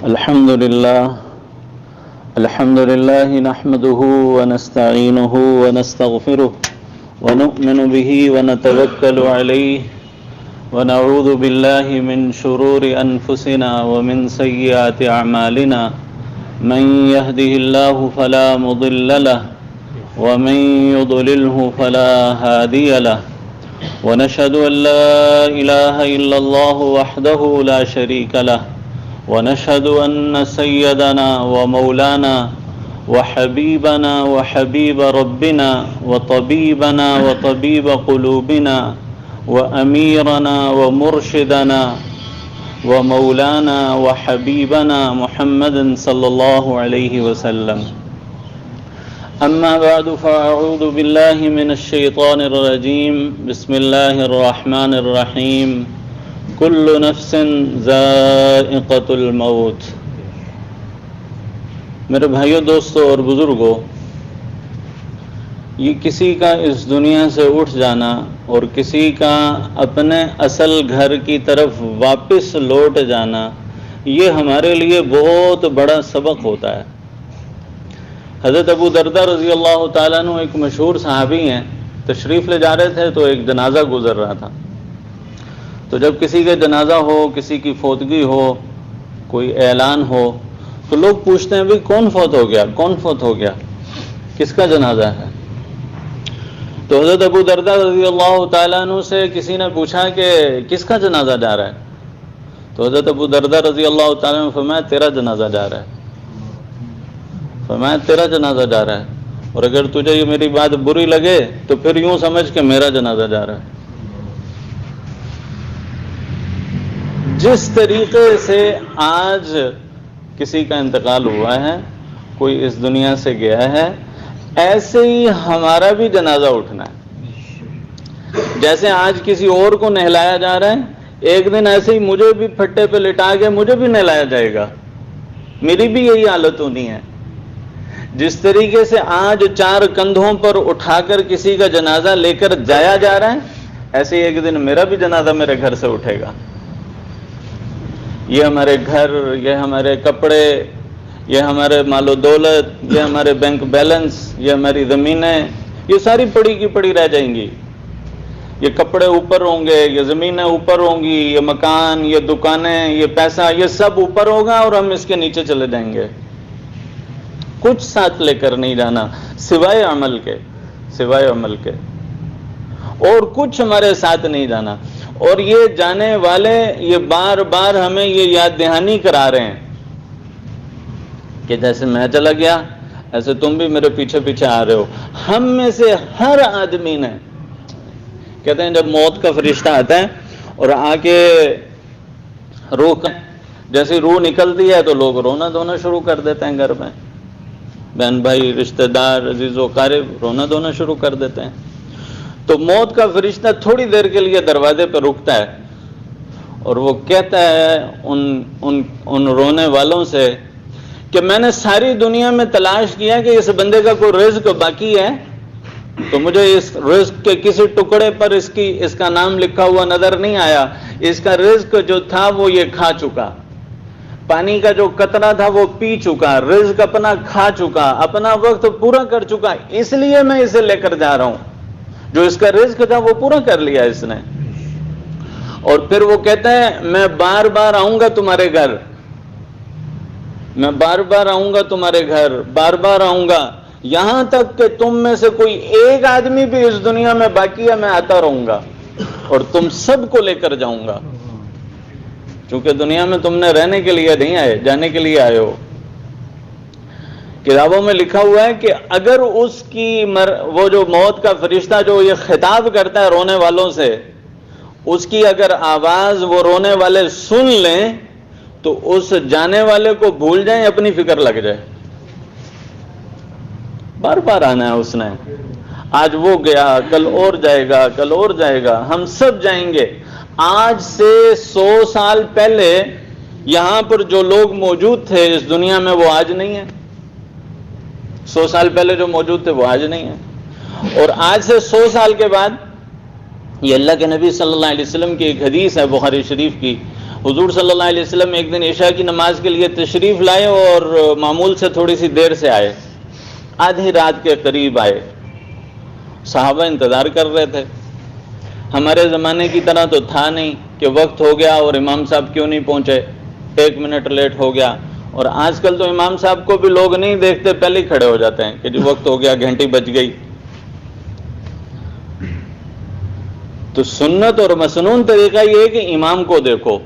الحمد لله نحمده ونستعينه ونستغفره ونؤمن به ونتوكل عليه ونعوذ بالله من شرور أنفسنا ومن سيئات أعمالنا من يهده الله فلا مضل له ومن يضلله فلا هادي له ونشهد أن لا إله إلا الله وحده لا شريك له ونشهد أن سيدنا ومولانا وحبيبنا وحبيب ربنا وطبيبنا وطبيب قلوبنا وأميرنا ومرشدنا ومولانا وحبيبنا محمد صلى الله عليه وسلم. أما بعد فأعوذ بالله من الشيطان الرجيم. بسم الله الرحمن الرحيم. كل نفس ذائقة الموت. میرے بھائیوں، دوستوں اور بزرگوں، یہ کسی کا اس دنیا سے اٹھ جانا اور کسی کا اپنے اصل گھر کی طرف واپس لوٹ جانا، یہ ہمارے لیے بہت بڑا سبق ہوتا ہے. حضرت ابو درداء رضی اللہ تعالیٰ عنہ ایک مشہور صحابی ہیں، تشریف لے جا رہے تھے تو ایک جنازہ گزر رہا تھا. تو جب کسی کا جنازہ ہو، کسی کی فوتگی ہو، کوئی اعلان ہو، تو لوگ پوچھتے ہیں بھئی کون فوت ہو گیا، کون فوت ہو گیا، کس کا جنازہ ہے؟ تو حضرت ابو درداء رضی اللہ تعالیٰ عنہ سے کسی نے پوچھا کہ کس کا جنازہ جا رہا ہے؟ تو حضرت ابو درداء رضی اللہ تعالیٰ عنہ نے فرمایا تیرا جنازہ جا رہا ہے. فرمایا تیرا جنازہ جا رہا ہے، اور اگر تجھے یہ میری بات بری لگے تو پھر یوں سمجھ کہ میرا جنازہ جا رہا ہے. جس طریقے سے آج کسی کا انتقال ہوا ہے، کوئی اس دنیا سے گیا ہے، ایسے ہی ہمارا بھی جنازہ اٹھنا ہے. جیسے آج کسی اور کو نہلایا جا رہا ہے، ایک دن ایسے ہی مجھے بھی پھٹے پہ لٹا کے مجھے بھی نہلایا جائے گا، میری بھی یہی حالت ہونی ہے. جس طریقے سے آج 4 کندھوں پر اٹھا کر کسی کا جنازہ لے کر جایا جا رہا ہے، ایسے ہی ایک دن میرا بھی جنازہ میرے گھر سے اٹھے گا. یہ ہمارے گھر، یہ ہمارے کپڑے، یہ ہمارے مال و دولت، یہ ہمارے بینک بیلنس، یہ ہماری زمینیں، یہ ساری پڑی کی پڑی رہ جائیں گی. یہ کپڑے اوپر ہوں گے، یہ زمینیں اوپر ہوں گی، یہ مکان، یہ دکانیں، یہ پیسہ، یہ سب اوپر ہوگا اور ہم اس کے نیچے چلے جائیں گے. کچھ ساتھ لے کر نہیں جانا سوائے عمل کے، سوائے عمل کے، اور کچھ ہمارے ساتھ نہیں جانا. اور یہ جانے والے یہ بار بار ہمیں یہ یاد دہانی کرا رہے ہیں کہ جیسے میں چلا گیا ایسے تم بھی میرے پیچھے پیچھے آ رہے ہو. ہم میں سے ہر آدمی نے، کہتے ہیں جب موت کا فرشتہ آتا ہے اور آ کے روح جیسے روح نکلتی ہے تو لوگ رونا دھونا شروع کر دیتے ہیں. گھر میں بہن بھائی، رشتہ دار، عزیز و اقارب رونا دھونا شروع کر دیتے ہیں. تو موت کا فرشتہ تھوڑی دیر کے لیے دروازے پہ رکتا ہے اور وہ کہتا ہے ان رونے والوں سے کہ میں نے ساری دنیا میں تلاش کیا کہ اس بندے کا کوئی رزق باقی ہے، تو مجھے اس رزق کے کسی ٹکڑے پر اس کا نام لکھا ہوا نظر نہیں آیا. اس کا رزق جو تھا وہ یہ کھا چکا، پانی کا جو قطرہ تھا وہ پی چکا، رزق اپنا کھا چکا، اپنا وقت پورا کر چکا، اس لیے میں اسے لے کر جا رہا ہوں. جو اس کا رزق تھا وہ پورا کر لیا اس نے. اور پھر وہ کہتا ہے میں بار بار آؤں گا تمہارے گھر، میں بار بار آؤں گا تمہارے گھر، بار بار آؤں گا، یہاں تک کہ تم میں سے کوئی ایک آدمی بھی اس دنیا میں باقی ہے، میں آتا رہوں گا اور تم سب کو لے کر جاؤں گا. چونکہ دنیا میں تم نے رہنے کے لیے نہیں آئے، جانے کے لیے آئے ہو. کتابوں میں لکھا ہوا ہے کہ اگر اس کی وہ جو موت کا فرشتہ جو یہ خطاب کرتا ہے رونے والوں سے، اس کی اگر آواز وہ رونے والے سن لیں تو اس جانے والے کو بھول جائیں، اپنی فکر لگ جائے. بار بار آنا ہے اس نے، آج وہ گیا، کل اور جائے گا، کل اور جائے گا، ہم سب جائیں گے. آج سے 100 سال پہلے یہاں پر جو لوگ موجود تھے اس دنیا میں وہ آج نہیں ہیں. 100 سال پہلے جو موجود تھے وہ آج نہیں ہیں. اور آج سے 100 سال کے بعد یہ اللہ کے نبی صلی اللہ علیہ وسلم کی ایک حدیث ہے بخاری شریف کی، حضور صلی اللہ علیہ وسلم ایک دن عشاء کی نماز کے لیے تشریف لائے اور معمول سے تھوڑی سی دیر سے آئے، آدھی رات کے قریب آئے۔ صحابہ انتظار کر رہے تھے۔ ہمارے زمانے کی طرح تو تھا نہیں کہ وقت ہو گیا اور امام صاحب کیوں نہیں پہنچے، 1 منٹ لیٹ ہو گیا، اور آج کل تو امام صاحب کو بھی لوگ نہیں دیکھتے، پہلے ہی کھڑے ہو جاتے ہیں کہ جی وقت ہو گیا، گھنٹی بج گئی۔ تو سنت اور مسنون طریقہ یہ ہے کہ امام کو دیکھو،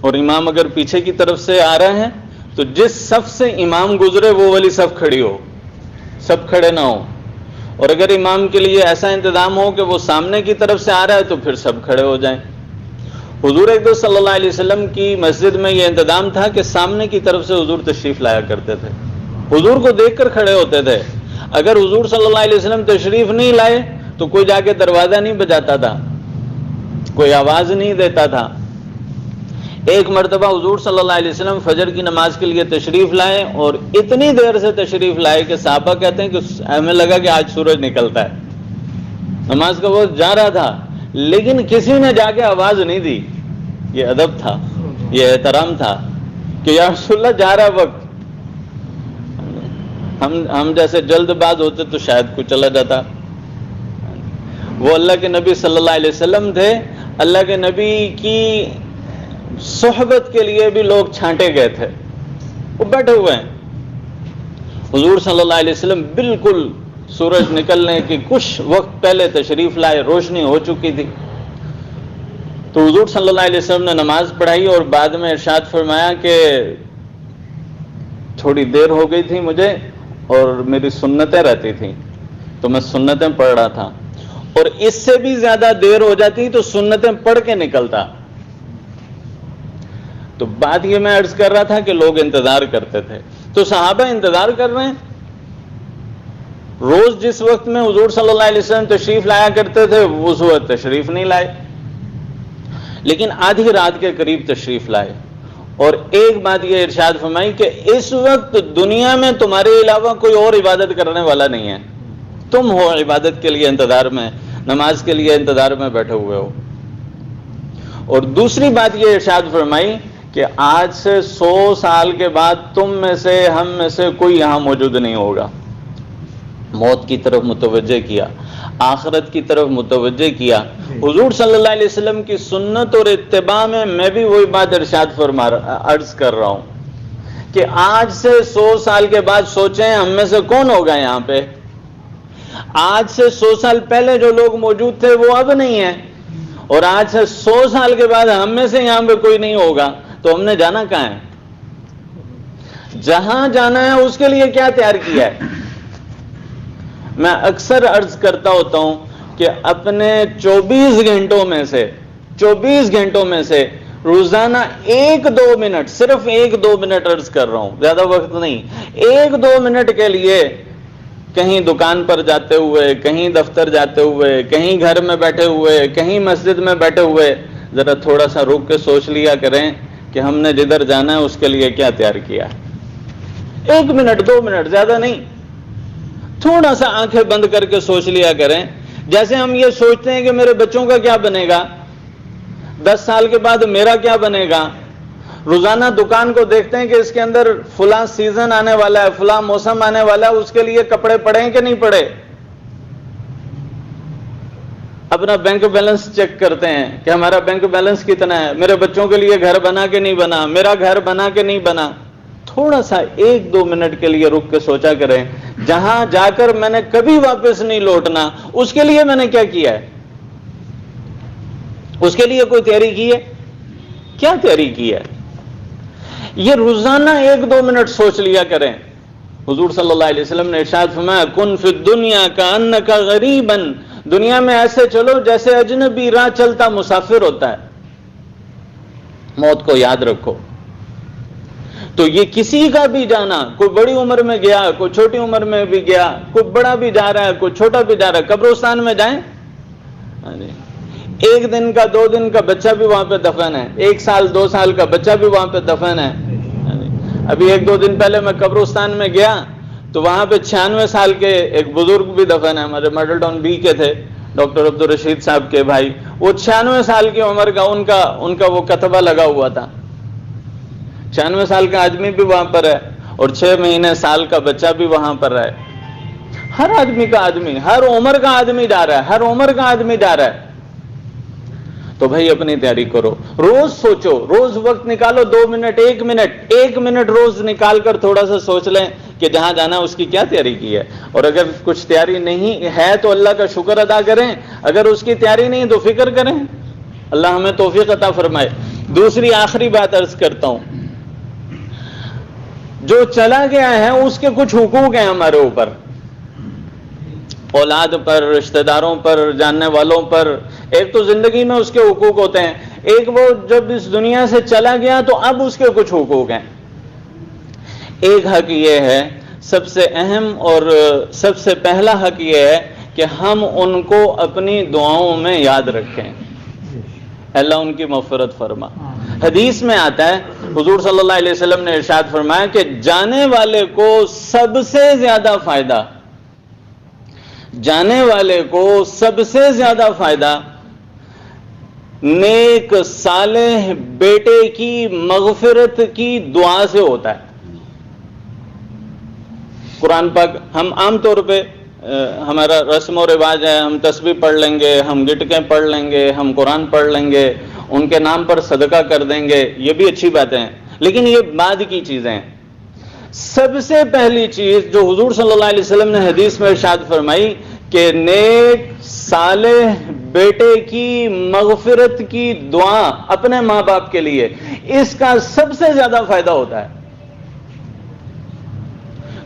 اور امام اگر پیچھے کی طرف سے آ رہے ہیں تو جس صف سے امام گزرے وہ والی صف کھڑی ہو، سب کھڑے نہ ہو، اور اگر امام کے لیے ایسا انتظام ہو کہ وہ سامنے کی طرف سے آ رہا ہے تو پھر سب کھڑے ہو جائیں۔ حضور اکرم صلی اللہ علیہ وسلم کی مسجد میں یہ انتظام تھا کہ سامنے کی طرف سے حضور تشریف لایا کرتے تھے، حضور کو دیکھ کر کھڑے ہوتے تھے۔ اگر حضور صلی اللہ علیہ وسلم تشریف نہیں لائے تو کوئی جا کے دروازہ نہیں بجاتا تھا، کوئی آواز نہیں دیتا تھا۔ ایک مرتبہ حضور صلی اللہ علیہ وسلم فجر کی نماز کے لیے تشریف لائے، اور اتنی دیر سے تشریف لائے کہ صحابہ کہتے ہیں کہ ہمیں لگا کہ آج سورج نکلتا ہے، نماز کا وقت جا رہا تھا لیکن کسی نے جا کے آواز نہیں دی۔ یہ ادب تھا، یہ احترام تھا کہ یا رسول اللہ جا رہا وقت۔ ہم جیسے جلد باز ہوتے تو شاید کوئی چلا جاتا۔ وہ اللہ کے نبی صلی اللہ علیہ وسلم تھے، اللہ کے نبی کی صحبت کے لیے بھی لوگ چھانٹے گئے تھے، وہ بیٹھے ہوئے ہیں۔ حضور صلی اللہ علیہ وسلم بالکل سورج نکلنے کی کچھ وقت پہلے تشریف لائے، روشنی ہو چکی تھی۔ تو حضور صلی اللہ علیہ وسلم نے نماز پڑھائی اور بعد میں ارشاد فرمایا کہ تھوڑی دیر ہو گئی تھی مجھے اور میری سنتیں رہتی تھیں تو میں سنتیں پڑھ رہا تھا، اور اس سے بھی زیادہ دیر ہو جاتی تو سنتیں پڑھ کے نکلتا۔ تو بات یہ میں عرض کر رہا تھا کہ لوگ انتظار کرتے تھے، تو صحابہ انتظار کر رہے ہیں۔ روز جس وقت میں حضور صلی اللہ علیہ وسلم تشریف لایا کرتے تھے اس وقت تشریف نہیں لائے، لیکن آدھی رات کے قریب تشریف لائے، اور ایک بات یہ ارشاد فرمائی کہ اس وقت دنیا میں تمہارے علاوہ کوئی اور عبادت کرنے والا نہیں ہے، تم ہو عبادت کے لیے انتظار میں، نماز کے لیے انتظار میں بیٹھے ہوئے ہو۔ اور دوسری بات یہ ارشاد فرمائی کہ آج سے 100 سال کے بعد تم میں سے، ہم میں سے کوئی یہاں موجود نہیں ہوگا۔ موت کی طرف متوجہ کیا، آخرت کی طرف متوجہ کیا۔ حضور صلی اللہ علیہ وسلم کی سنت اور اتباع میں بھی وہی بات ارشاد عرض کر رہا ہوں کہ آج سے 100 سال کے بعد سوچیں ہم میں سے کون ہوگا یہاں پہ۔ آج سے 100 سال پہلے جو لوگ موجود تھے وہ اب نہیں ہیں، اور آج سے 100 سال کے بعد ہم میں سے یہاں پہ کوئی نہیں ہوگا، تو ہم نے جانا کہاں ہے؟ جہاں جانا ہے اس کے لیے کیا تیار کیا ہے؟ میں اکثر عرض کرتا ہوتا ہوں کہ اپنے 24 گھنٹوں میں سے روزانہ 1-2 منٹ، صرف 1-2 منٹ عرض کر رہا ہوں، زیادہ وقت نہیں، 1-2 منٹ کے لیے کہیں دکان پر جاتے ہوئے، کہیں دفتر جاتے ہوئے، کہیں گھر میں بیٹھے ہوئے، کہیں مسجد میں بیٹھے ہوئے، ذرا تھوڑا سا رک کے سوچ لیا کریں کہ ہم نے جدھر جانا ہے اس کے لیے کیا تیار کیا ہے۔ 1 منٹ 2 منٹ، زیادہ نہیں، تھوڑا سا آنکھیں بند کر کے سوچ لیا کریں۔ جیسے ہم یہ سوچتے ہیں کہ میرے بچوں کا کیا بنے گا، 10 سال کے بعد میرا کیا بنے گا، روزانہ دکان کو دیکھتے ہیں کہ اس کے اندر فلاں سیزن آنے والا ہے، فلاں موسم آنے والا ہے، اس کے لیے کپڑے پڑے ہیں کہ نہیں پڑے۔ اپنا بینک بیلنس چیک کرتے ہیں کہ ہمارا بینک بیلنس کتنا ہے، میرے بچوں کے لیے گھر بنا کہ نہیں بنا، میرا گھر بنا کہ نہیں بنا۔ تھوڑا سا 1-2 منٹ کے لیے رک کے سوچا کریں، جہاں جا کر میں نے کبھی واپس نہیں لوٹنا، اس کے لیے میں نے کیا کیا ہے، اس کے لیے کوئی تیاری کی ہے، کیا تیاری کی ہے۔ یہ روزانہ 1-2 منٹ سوچ لیا کریں۔ حضور صلی اللہ علیہ وسلم نے ارشاد فرمایا کن فی الدنیا کأنک غریبا، دنیا میں ایسے چلو جیسے اجنبی راہ چلتا مسافر ہوتا ہے۔ موت کو یاد رکھو۔ تو یہ کسی کا بھی جانا، کوئی بڑی عمر میں گیا، کوئی چھوٹی عمر میں بھی گیا، کوئی بڑا بھی جا رہا ہے، کوئی چھوٹا بھی جا رہا ہے، قبرستان میں جائیں، 1 دن کا 2 دن کا بچہ بھی وہاں پہ دفن ہے، 1 سال 2 سال کا بچہ بھی وہاں پہ دفن ہے۔ ابھی 1-2 دن پہلے میں قبرستان میں گیا تو وہاں پہ 96 سال کے ایک بزرگ بھی دفن ہے، ہمارے ماڈل ٹاؤن بی کے تھے، ڈاکٹر عبدالرشید صاحب کے بھائی، وہ 96 سال کی عمر کا ان کا وہ کتبہ لگا ہوا تھا. 96 سال کا آدمی بھی وہاں پر ہے اور 6 مہینے سال کا بچہ بھی وہاں پر ہے. ہر آدمی کا آدمی، ہر عمر کا آدمی جا رہا ہے، ہر عمر کا آدمی جا رہا ہے. تو بھائی اپنی تیاری کرو، روز سوچو، روز وقت نکالو، 2 منٹ 1 منٹ روز نکال کر تھوڑا سا سوچ لیں کہ جہاں جانا ہے اس کی کیا تیاری کی ہے. اور اگر کچھ تیاری نہیں ہے تو اللہ کا شکر ادا کریں، اگر اس کی تیاری نہیں تو فکر کریں. اللہ ہمیں توفیق عطا فرمائے. دوسری آخری بات عرض کرتا ہوں، جو چلا گیا ہے اس کے کچھ حقوق ہیں ہمارے اوپر، اولاد پر، رشتہ داروں پر، جاننے والوں پر. ایک تو زندگی میں اس کے حقوق ہوتے ہیں، ایک وہ جب اس دنیا سے چلا گیا تو اب اس کے کچھ حقوق ہیں. ایک حق یہ ہے، سب سے اہم اور سب سے پہلا حق یہ ہے کہ ہم ان کو اپنی دعاؤں میں یاد رکھیں. اللہ ان کی مغفرت فرما. حدیث میں آتا ہے، حضور صلی اللہ علیہ وسلم نے ارشاد فرمایا کہ جانے والے کو سب سے زیادہ فائدہ، جانے والے کو سب سے زیادہ فائدہ نیک صالح بیٹے کی مغفرت کی دعا سے ہوتا ہے. قرآن پاک ہم عام طور پہ ہمارا رسم و رواج ہے، ہم تسبیح پڑھ لیں گے، ہم گٹکیں پڑھ لیں گے، ہم قرآن پڑھ لیں گے، ان کے نام پر صدقہ کر دیں گے، یہ بھی اچھی باتیں ہیں، لیکن یہ بعد کی چیزیں ہیں. سب سے پہلی چیز جو حضور صلی اللہ علیہ وسلم نے حدیث میں ارشاد فرمائی کہ نیک صالح بیٹے کی مغفرت کی دعا اپنے ماں باپ کے لیے، اس کا سب سے زیادہ فائدہ ہوتا ہے.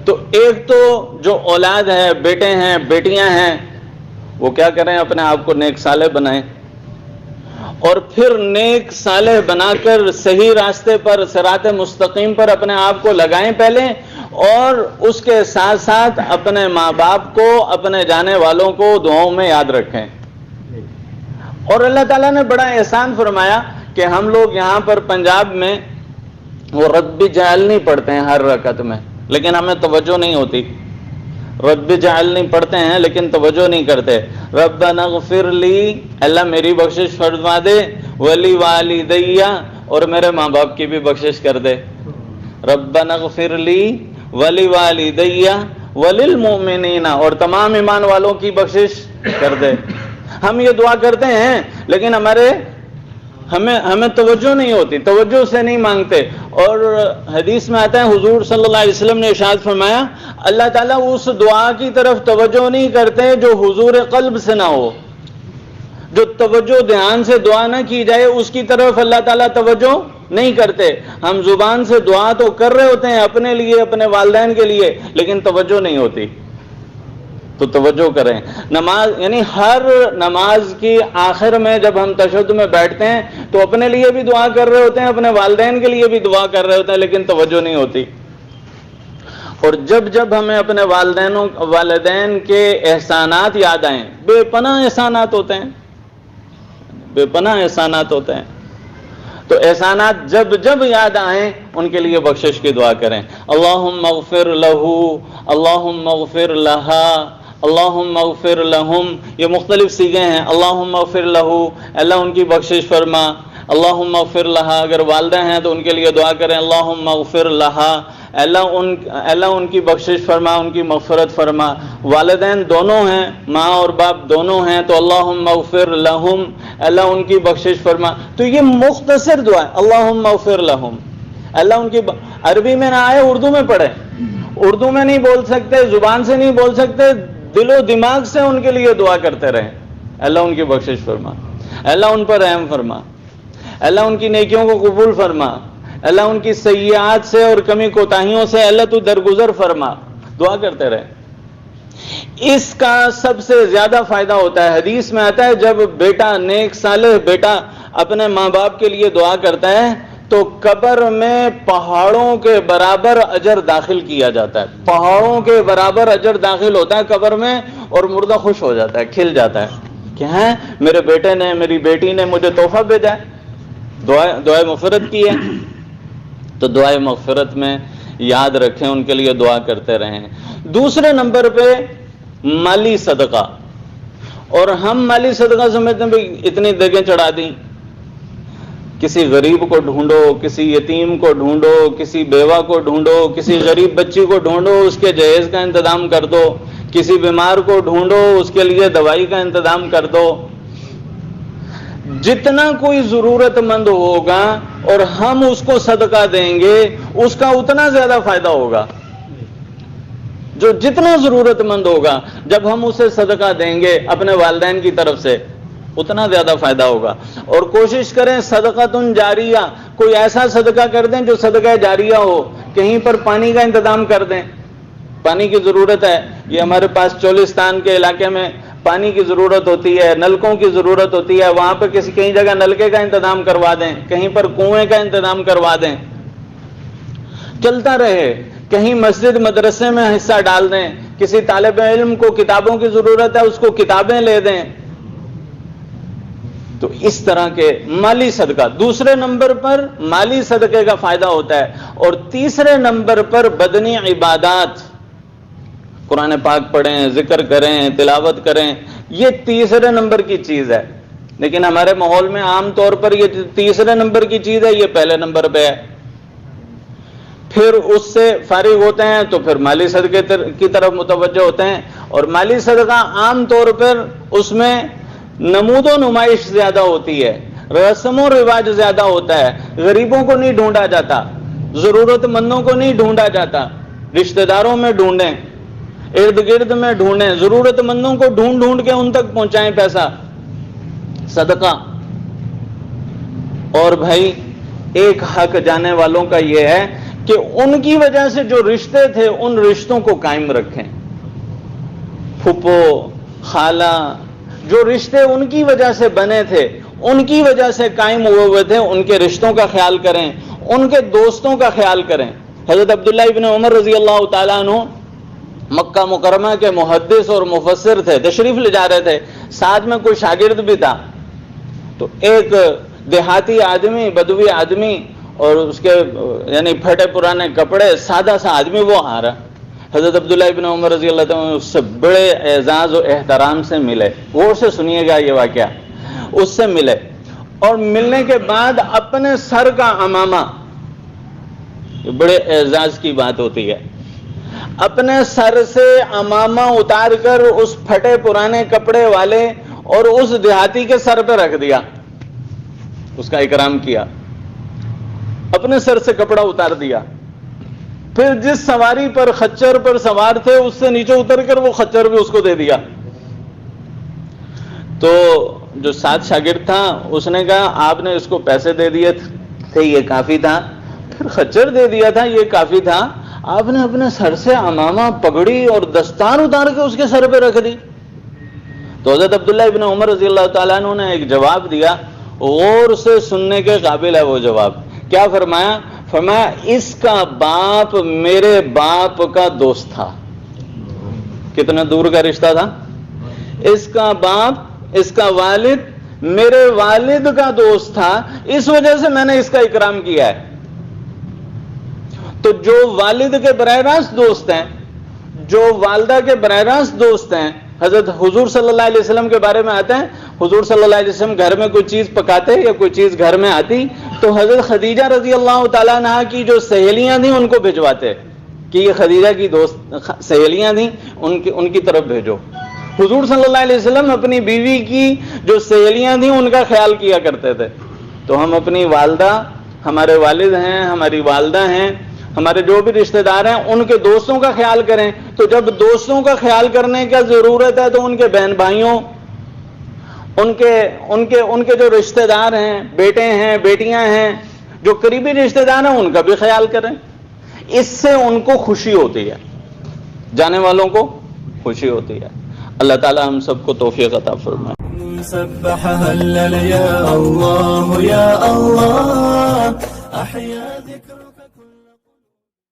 تو ایک تو جو اولاد ہے، بیٹے ہیں، بیٹیاں ہیں، وہ کیا کریں، اپنے آپ کو نیک صالح بنائیں، اور پھر نیک صالح بنا کر صحیح راستے پر، صراط مستقیم پر اپنے آپ کو لگائیں پہلے، اور اس کے ساتھ ساتھ اپنے ماں باپ کو، اپنے جانے والوں کو دعاؤں میں یاد رکھیں. اور اللہ تعالیٰ نے بڑا احسان فرمایا کہ ہم لوگ یہاں پر پنجاب میں وہ رب جعلنی پڑھتے ہیں ہر رکعت میں، لیکن ہمیں توجہ نہیں ہوتی. رب جعلنی پڑھتے ہیں لیکن توجہ نہیں کرتے. ربنا اغفر لی، اللہ میری بخشش فرما دے، ولی والدیہ، اور میرے ماں باپ کی بھی بخشش کر دے. ربنا اغفر لی ولی والدیہ وللمؤمنین، اور تمام ایمان والوں کی بخشش کر دے. ہم یہ دعا کرتے ہیں لیکن ہمیں توجہ نہیں ہوتی، توجہ سے نہیں مانگتے. اور حدیث میں آتا ہے، حضور صلی اللہ علیہ وسلم نے ارشاد فرمایا اللہ تعالیٰ اس دعا کی طرف توجہ نہیں کرتے جو حضور قلب سے نہ ہو، جو توجہ دھیان سے دعا نہ کی جائے اس کی طرف اللہ تعالیٰ توجہ نہیں کرتے. ہم زبان سے دعا تو کر رہے ہوتے ہیں اپنے لیے، اپنے والدین کے لیے، لیکن توجہ نہیں ہوتی. تو توجہ کریں. نماز یعنی ہر نماز کی آخر میں جب ہم تشہد میں بیٹھتے ہیں تو اپنے لیے بھی دعا کر رہے ہوتے ہیں، اپنے والدین کے لیے بھی دعا کر رہے ہوتے ہیں، لیکن توجہ نہیں ہوتی. اور جب ہمیں اپنے والدین کے احسانات یاد آئیں، بے پناہ احسانات ہوتے ہیں، بے پناہ احسانات ہوتے ہیں، تو احسانات جب یاد آئیں ان کے لیے بخشش کی دعا کریں. اللہم اغفر لہو، اللہم اغفر لہا، اللہم اغفر لہم. یہ مختلف صیغے ہیں. اللہم اغفر لہو، اللہ ان کی بخشش فرما. اللہم اغفر لہا، اگر والدہ ہیں تو ان کے لیے دعا کریں اللہم اغفر لہا، اللہ ان کی بخشش فرما، ان کی مغفرت فرما. والدین دونوں ہیں، ماں اور باپ دونوں ہیں، تو اللہم اغفر لہم، اللہ ان کی بخشش فرما. تو یہ مختصر دعا ہے، اللہم اغفر لہم. اللہ ان کی عربی میں نہ آئے اردو میں پڑھیں. اردو میں نہیں بول سکتے، زبان سے نہیں بول سکتے، دل و دماغ سے ان کے لیے دعا کرتے رہیں. اللہ ان کی بخشش فرما، اللہ ان پر رحم فرما، اللہ ان کی نیکیوں کو قبول فرما، اللہ ان کی سیئات سے اور کمی کوتاہیوں سے اللہ تو درگزر فرما. دعا کرتے رہیں. اس کا سب سے زیادہ فائدہ ہوتا ہے. حدیث میں آتا ہے جب بیٹا، نیک صالح بیٹا اپنے ماں باپ کے لیے دعا کرتا ہے تو قبر میں پہاڑوں کے برابر اجر داخل کیا جاتا ہے. پہاڑوں کے برابر اجر داخل ہوتا ہے قبر میں، اور مردہ خوش ہو جاتا ہے، کھل جاتا ہے کہ ہیں میرے بیٹے نے، میری بیٹی نے مجھے تحفہ بھیجا ہے، دعائے مغفرت کی ہے. تو دعائے مغفرت میں یاد رکھیں، ان کے لیے دعا کرتے رہیں. دوسرے نمبر پہ مالی صدقہ. اور ہم مالی صدقہ سمجھتے ہیں بھائی اتنی دیگیں چڑھا دیں، کسی غریب کو ڈھونڈو، کسی یتیم کو ڈھونڈو، کسی بیوہ کو ڈھونڈو، کسی غریب بچی کو ڈھونڈو، اس کے جہیز کا انتظام کر دو، کسی بیمار کو ڈھونڈو، اس کے لیے دوائی کا انتظام کر دو۔ جتنا کوئی ضرورت مند ہوگا اور ہم اس کو صدقہ دیں گے، اس کا اتنا زیادہ فائدہ ہوگا۔ جو جتنا ضرورت مند ہوگا جب ہم اسے صدقہ دیں گے اپنے والدین کی طرف سے، اتنا زیادہ فائدہ ہوگا۔ اور کوشش کریں صدقۃ جاریہ، کوئی ایسا صدقہ کر دیں جو صدقہ جاریہ ہو۔ کہیں پر پانی کا انتظام کر دیں، پانی کی ضرورت ہے، یہ ہمارے پاس چولستان کے علاقے میں پانی کی ضرورت ہوتی ہے، نلکوں کی ضرورت ہوتی ہے، وہاں پہ کہیں جگہ نلکے کا انتظام کروا دیں، کہیں پر کنویں کا انتظام کروا دیں، چلتا رہے۔ کہیں مسجد مدرسے میں حصہ ڈال دیں، کسی طالب علم کو کتابوں کی ضرورت ہے اس کو کتابیں لے دیں۔ تو اس طرح کے مالی صدقہ دوسرے نمبر پر مالی صدقے کا فائدہ ہوتا ہے، اور تیسرے نمبر پر بدنی عبادات، قرآن پاک پڑھیں، ذکر کریں، تلاوت کریں، یہ تیسرے نمبر کی چیز ہے۔ لیکن ہمارے ماحول میں عام طور پر یہ تیسرے نمبر کی چیز ہے، یہ پہلے نمبر پہ ہے۔ پھر اس سے فارغ ہوتے ہیں تو پھر مالی صدقے کی طرف متوجہ ہوتے ہیں، اور مالی صدقہ عام طور پر اس میں نمود و نمائش زیادہ ہوتی ہے، رسم و رواج زیادہ ہوتا ہے، غریبوں کو نہیں ڈھونڈا جاتا، ضرورت مندوں کو نہیں ڈھونڈا جاتا، رشتہ داروں میں ڈھونڈیں، ارد گرد میں ڈھونڈیں، ضرورت مندوں کو ڈھونڈ ڈھونڈ کے ان تک پہنچائیں پیسہ، صدقہ۔ اور بھائی ایک حق جانے والوں کا یہ ہے کہ ان کی وجہ سے جو رشتے تھے ان رشتوں کو قائم رکھیں۔ پھپھو، خالہ، جو رشتے ان کی وجہ سے بنے تھے، ان کی وجہ سے قائم ہوئے تھے، ان کے رشتوں کا خیال کریں، ان کے دوستوں کا خیال کریں۔ حضرت عبداللہ ابن عمر رضی اللہ تعالیٰ عنہ مکہ مکرمہ کے محدث اور مفسر تھے، تشریف لے جا رہے تھے، ساتھ میں کوئی شاگرد بھی تھا، تو ایک دیہاتی آدمی، بدوی آدمی، اور اس کے یعنی پھٹے پرانے کپڑے، سادہ سا آدمی وہ آ رہا۔ حضرت عبداللہ ابن عمر رضی اللہ عنہ اس سے بڑے اعزاز و احترام سے ملے، غور سے سنیے گا یہ واقعہ، اس سے ملے، اور ملنے کے بعد اپنے سر کا عمامہ، یہ بڑے اعزاز کی بات ہوتی ہے، اپنے سر سے عمامہ اتار کر اس پھٹے پرانے کپڑے والے اور اس دیہاتی کے سر پہ رکھ دیا، اس کا اکرام کیا، اپنے سر سے کپڑا اتار دیا۔ پھر جس سواری پر، خچر پر سوار تھے، اس سے نیچے اتر کر وہ خچر بھی اس کو دے دیا۔ تو جو ساتھ شاگرد تھا اس نے کہا آپ نے اس کو پیسے دے دیے تھے یہ کافی تھا، پھر خچر دے دیا تھا یہ کافی تھا، آپ نے اپنے سر سے عمامہ، پگڑی اور دستار اتار کے اس کے سر پہ رکھ دی۔ تو حضرت عبداللہ ابن عمر رضی اللہ تعالیٰ عنہ نے ایک جواب دیا، غور سے سننے کے قابل ہے وہ جواب۔ کیا فرمایا؟ فرمایا اس کا باپ میرے باپ کا دوست تھا۔ کتنا دور کا رشتہ تھا؟ اس کا باپ، اس کا والد میرے والد کا دوست تھا، اس وجہ سے میں نے اس کا اکرام کیا ہے۔ تو جو والد کے براہ راست دوست ہیں، جو والدہ کے براہ راست دوست ہیں، حضرت حضور صلی اللہ علیہ وسلم کے بارے میں آتے ہیں، حضور صلی اللہ علیہ وسلم گھر میں کوئی چیز پکاتے یا کوئی چیز گھر میں آتی تو حضرت خدیجہ رضی اللہ تعالیٰ عنہ کی جو سہیلیاں تھیں ان کو بھجواتے کہ یہ خدیجہ کی دوست سہیلیاں تھیں، ان کی طرف بھیجو۔ حضور صلی اللہ علیہ وسلم اپنی بیوی کی جو سہیلیاں تھیں ان کا خیال کیا کرتے تھے۔ تو ہم اپنی والدہ، ہمارے والد ہیں، ہماری والدہ ہیں، ہمارے جو بھی رشتہ دار ہیں، ان کے دوستوں کا خیال کریں۔ تو جب دوستوں کا خیال کرنے کا ضرورت ہے تو ان کے بہن بھائیوں، ان کے جو رشتہ دار ہیں، بیٹے ہیں، بیٹیاں ہیں، جو قریبی رشتہ دار ہیں، ان کا بھی خیال کریں۔ اس سے ان کو خوشی ہوتی ہے، جانے والوں کو خوشی ہوتی ہے۔ اللہ تعالی ہم سب کو توفیق عطا فرمائے۔ سبح هلل یا اللہ یا اللہ احیا